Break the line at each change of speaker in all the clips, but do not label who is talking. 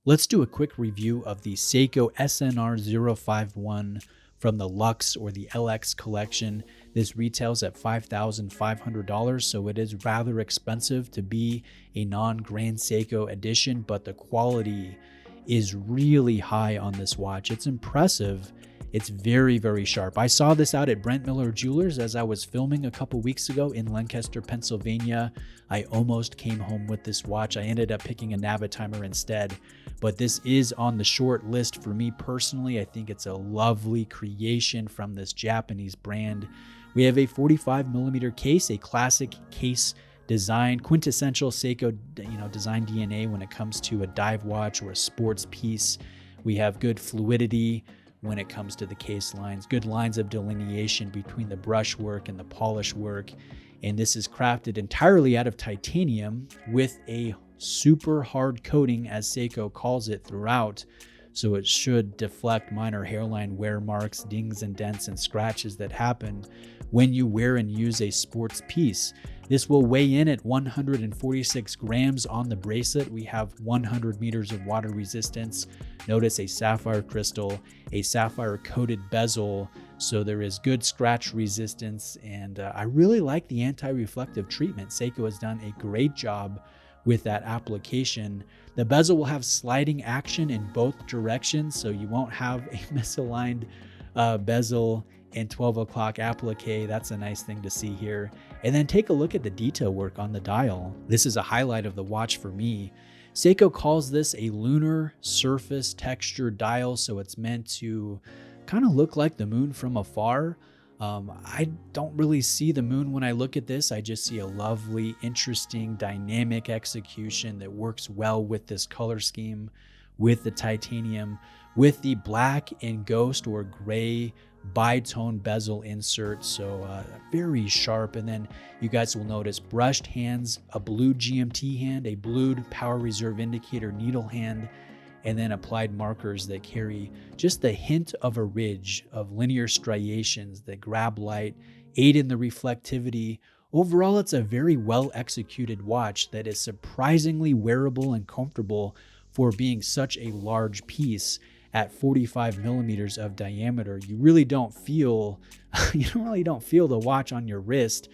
Let's do a quick review of the Seiko SNR051 from the Luxe or the LX collection. This retails at $5,500, so it is rather expensive to be a non-Grand Seiko edition, but the quality is really high on this watch. It's impressive. It's very, very sharp. I saw this out at Brent Jewelers as I was filming a couple weeks ago in Lancaster, Pennsylvania. I almost came home with this watch. I ended up picking a Navitimer instead, but this is on the short list for me personally. I think it's a lovely creation from this Japanese brand. We have a 45mm case, a classic case design, quintessential Seiko, design DNA when it comes to a dive watch or a sports piece. We have good fluidity when it comes to the case lines, good lines of delineation between the brush work and the polish work. And this is crafted entirely out of titanium with a super hard coating, as Seiko calls it, throughout. So it should deflect minor hairline wear marks, dings and dents and scratches that happen when you wear and use a sports piece. This will weigh in at 146 grams on the bracelet. We have 100 meters of water resistance. Notice a sapphire crystal, a sapphire coated bezel, so there is good scratch resistance. And I really like the anti-reflective treatment. Seiko has done a great job with that application. The bezel will have sliding action in both directions, so you won't have a misaligned bezel and 12 o'clock applique. That's a nice thing to see here. And then take a look at the detail work on the dial. This is a highlight of the watch for me. Seiko calls this a lunar surface texture dial, so it's meant to kind of look like the moon from afar. I don't really see the moon when I look at this. I just see a lovely, interesting, dynamic execution that works well with this color scheme, with the titanium, with the black and ghost or gray bitone bezel insert. So very sharp. And then you guys will notice brushed hands, a blued GMT hand, a blued power reserve indicator needle hand, and then applied markers that carry just the hint of a ridge of linear striations that grab light, aid in the reflectivity. Overall, it's a very well executed watch that is surprisingly wearable and comfortable for being such a large piece. At 45mm of diameter, you really don't feel the watch on your wrist.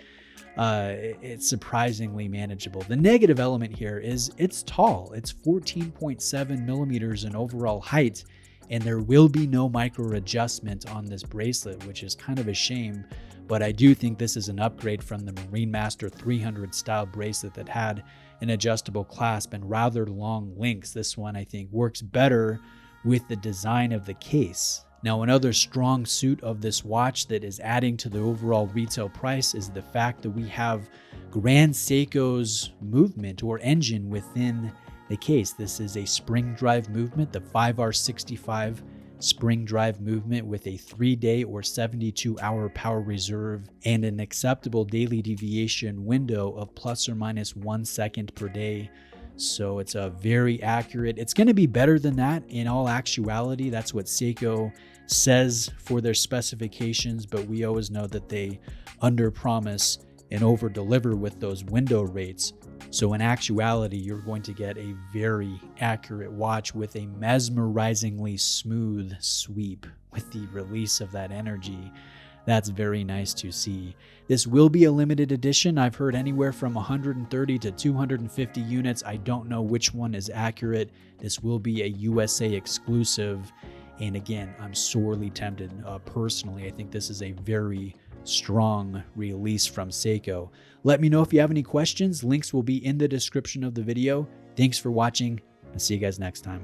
It's surprisingly manageable. The negative element here is it's tall. It's 14.7mm in overall height, and there will be no micro adjustment on this bracelet, which is kind of a shame. But I do think this is an upgrade from the Marine Master 300 style bracelet that had an adjustable clasp and rather long links. This one, I think, works better with the design of the case. Now, another strong suit of this watch that is adding to the overall retail price is the fact that we have Grand Seiko's movement or engine within the case. This is a spring drive movement, the 5R65 spring drive movement with a 3-day or 72-hour power reserve and an acceptable daily deviation window of plus or minus 1 second per day. So it's a very accurate. It's going to be better than that in all actuality. That's what Seiko says for their specifications, but we always know that they under-promise and over-deliver with those window rates. So in actuality, you're going to get a very accurate watch with a mesmerizingly smooth sweep with the release of that energy. That's very nice to see. This will be a limited edition. I've heard anywhere from 130 to 250 units. I don't know which one is accurate. This will be a USA exclusive. And again, I'm sorely tempted. Personally, I think this is a very strong release from Seiko. Let me know if you have any questions. Links will be in the description of the video. Thanks for watching. I'll see you guys next time.